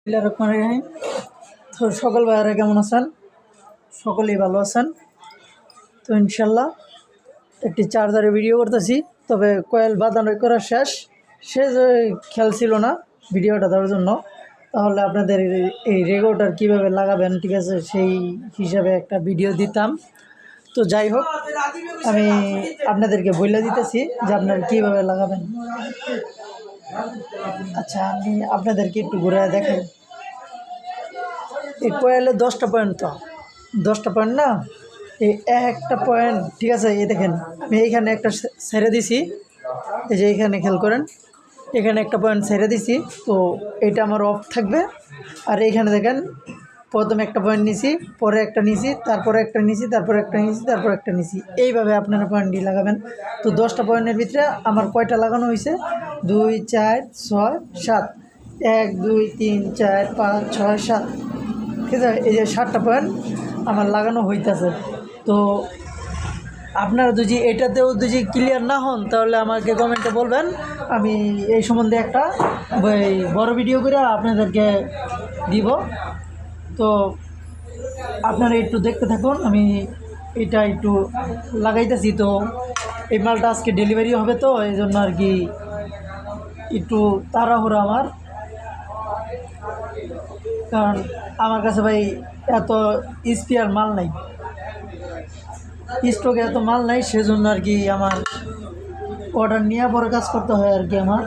রহমানির তো সকল ভাইয়ারা কেমন আছেন? সকলেই ভালো আছেন তো ইনশাল্লাহ। একটি চার্জারে ভিডিও করতেছি, তবে কয়েল বাঁধানো করা শেষ। সে যে খেয়াল ছিল না ভিডিওটা দেওয়ার জন্য, তাহলে আপনাদের এই রেগুলেটর কীভাবে লাগাবেন, ঠিক আছে, সেই হিসাবে একটা ভিডিও দিতাম। তো যাই হোক, আমি আপনাদেরকে বলে দিতেছি যে আপনারা কীভাবে লাগাবেন। আচ্ছা, আমি আপনাদেরকে একটু ঘুরে দেখাই। এই কয়েলে 10টা পয়েন্ট, তো 10টা পয়েন্ট না, এই একটা পয়েন্ট, ঠিক আছে। এই দেখেন, আমি এইখানে একটা ছেড়ে দিছি, এই যে এইখানে খেয়াল করেন, এখানে একটা পয়েন্ট ছেড়ে দিছি। তো এটা আমার অফ থাকবে। আর এইখানে দেখেন, প্রথমে একটা পয়েন্ট নিছি, পরে একটা নিছি, তারপরে একটা নিছি, তারপরে একটা নিছি, তারপরে একটা নিছি। এইভাবে আপনারা পয়েন্টটি লাগাবেন। তো 10টা পয়েন্টের ভিতরে আমার কয়টা লাগানো হয়েছে? 2 4 6 7, 1 2 3 4 5 6 7, ঠিক আছে। এই যে 7টা পয়েন্ট আমার লাগানো হইতেছে। তো আপনারা যদি এটাতেও যদি ক্লিয়ার না হন, তাহলে আমাকে কমেন্টে বলবেন, আমি এই সম্বন্ধে একটা বড় ভিডিও করে আপনাদেরকে দিব। তো আপনারা একটু দেখতে থাকুন, আমি এটা একটু লাগাইতেছি। তো এই মালটা আজকে ডেলিভারি হবে, তো এই জন্য আর কি একটু তাড়াহুড়ো আমার, কারণ আমার কাছে ভাই এত স্পেয়ার মাল নাই, স্টকে এত মাল নাই, সেজন্য আর কি আমার অর্ডার নিয়ে পরে কাজ করতে হয় আর কি আমার।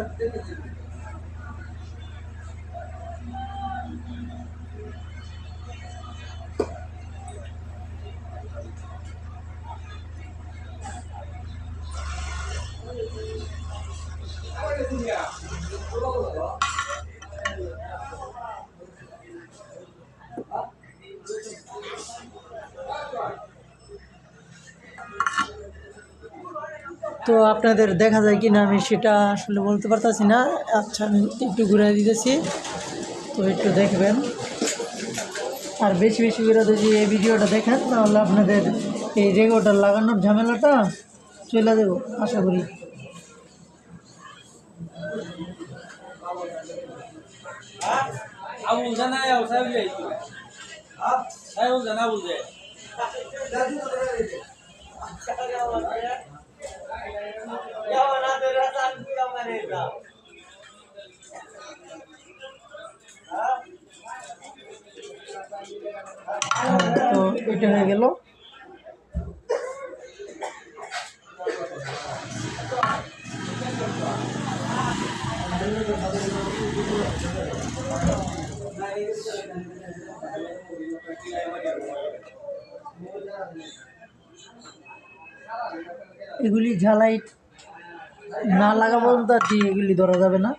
তো আপনাদের দেখা যায় কি না আমি সেটা আসলে বলতে পারতাছি না। আচ্ছা, আমি একটু ঘুরে দিতেছি, তো একটু দেখবেন। আর বেশি বেশি করে যদি এই ভিডিওটা দেখেন, তাহলে আপনাদের এই রেগুলেটর লাগানোর ঝামেলাটা চলে যাব আশা করি। তো এটা হয়ে গেল। এগুলি ঝালাই না লাগা পর্যন্ত আর কি এগুলি ধরা যাবে না।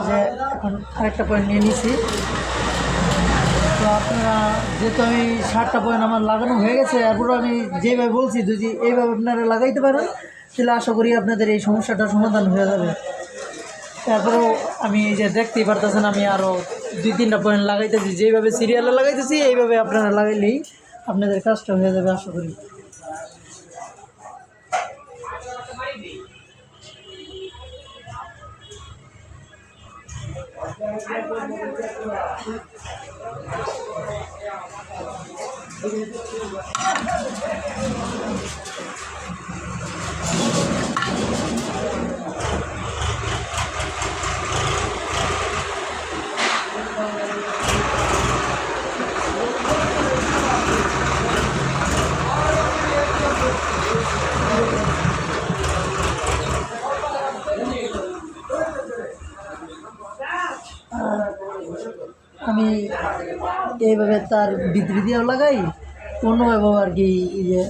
যে এখন আরেকটা পয়েন্ট নিয়ে নিছি। তো আপনারা, যেহেতু আমি 7টা পয়েন্ট আমার লাগানো হয়ে গেছে, এরপরও আমি যেভাবে বলছি যদি এইভাবে আপনারা লাগাইতে পারেন, তাহলে আশা করি আপনাদের এই সমস্যাটার সমাধান হয়ে যাবে। তারপরেও আমি এই যে দেখতেই পারতেছেন, আমি আরও 2-3টা পয়েন্ট লাগাইতেছি, যেইভাবে সিরিয়ালে লাগাইতেছি এইভাবে আপনারা লাগাইলেই আপনাদের কাজটা হয়ে যাবে আশা করি। আমি এইভাবে তার ভিতরে দিয়েও লাগাই, অন্যভাবেও আর কি এই যে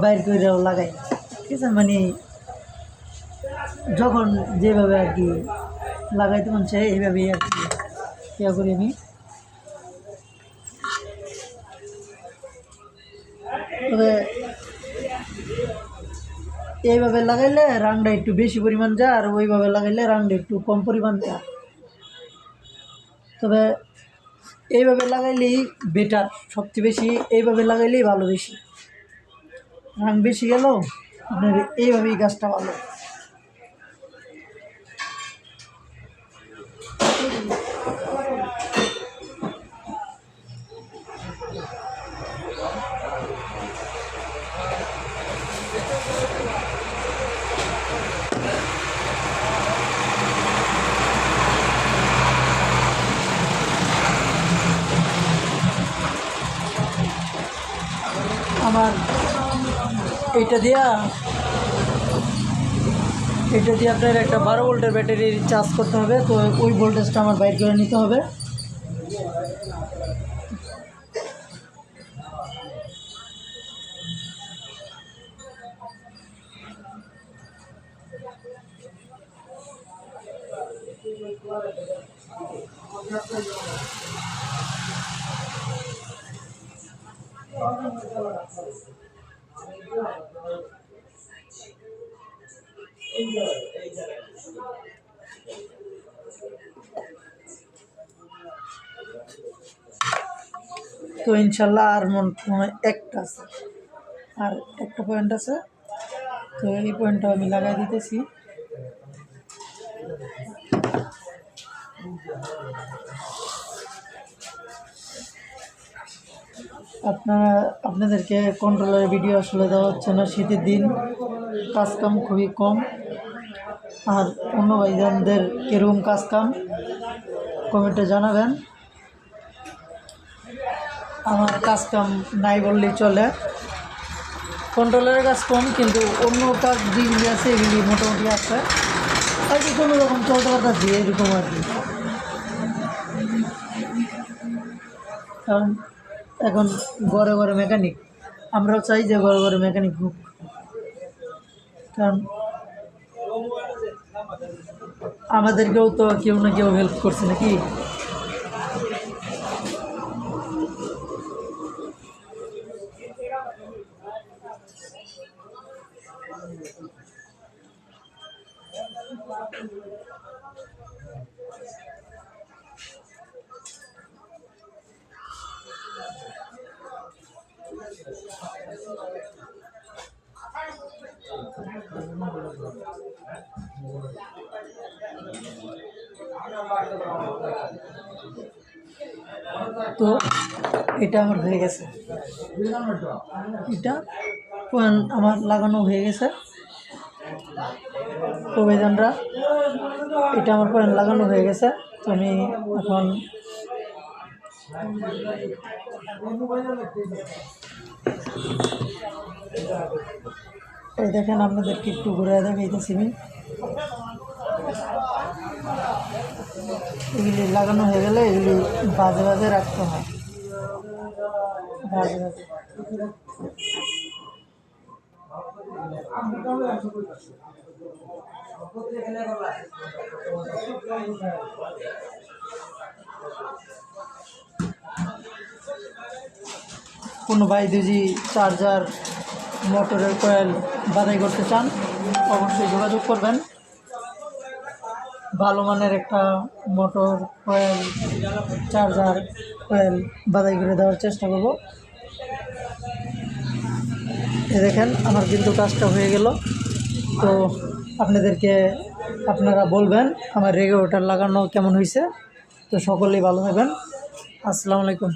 বাইর করেও লাগাই, ঠিক আছে। মানে যখন যেভাবে আর কি লাগাইতে মন চাই এইভাবেই আর কি ইয়া করি আমি। তবে এইভাবে লাগাইলে রাংটা একটু বেশি পরিমাণ যায়, আর ওইভাবে লাগাইলে রাংটা একটু কম পরিমাণ যায়। তবে এইভাবে লাগাইলেই বেটার, সবচেয়ে বেশি এইভাবে লাগাইলেই ভালো, বেশি রাং বেশি গেল আপনার এইভাবেই গাছটা ভালো। এইটা দিয়া আপনার একটা 12 ভোল্টের ব্যাটারি চার্জ করতে হবে। তো ওই ভোল্টেজটা আমার বাইর করে নিতে হবে। তো ইনশাল্লাহ আর মনে হয় একটা আছে, আর একটা পয়েন্ট আছে। তো এই পয়েন্টটা আমি লাগাই দিতেছি। আপনাদেরকে কন্ট্রোলারের ভিডিও আসলে দেওয়া হচ্ছে না, শীতের দিন কাজকাম খুবই কম। আর অন্য ভাইজানদের কীরকম কাজকাম কমেন্টে জানাবেন। আমার কাজকাম নাই বললেই চলে, কন্ট্রোলারের কাজ কম, কিন্তু অন্য কাজ যেগুলি আছে এগুলি মোটামুটি আছে আর কি, কোনো রকম চলতে পারতেছি এরকম আর কি। কারণ এখন ঘরে ঘরে মেকানিক, আমরাও চাই যে ঘরে ঘরে মেকানিক হোক। কারণ আমাদেরকেও তো কেউ না কেউ হেল্প করছে নাকি। তো এটা আমার হয়ে গেছে, এটা আমার লাগানো হয়ে গেছে। তো ভাইজানরা, এটা আমার পয়েন্ট লাগানো হয়ে গেছে। তো আমি এখন এই দেখেন, আপনাদেরকে একটু ঘুরে দেখাইতেছি আমি। এগুলি লাগানো হয়ে গেলে এগুলি বাজে বাজে রাখতে হয়, বাজে বাজে। কোনো ভাই যদি চার্জার মোটরের কয়েল বাছাই করতে চান অবশ্যই যোগাযোগ করবেন। ভালো মানের একটা মোটর কয়েল, চার্জার কয়েল বাছাই করে দেওয়ার চেষ্টা করব। এ দেখেন, আমার কিন্তু কাজটা হয়ে গেল। তো আপনারা বলবেন আমার রেগুলেটর লাগানো কেমন হয়েছে। তো সকলেই ভালো থাকবেন। আসসালামু আলাইকুম।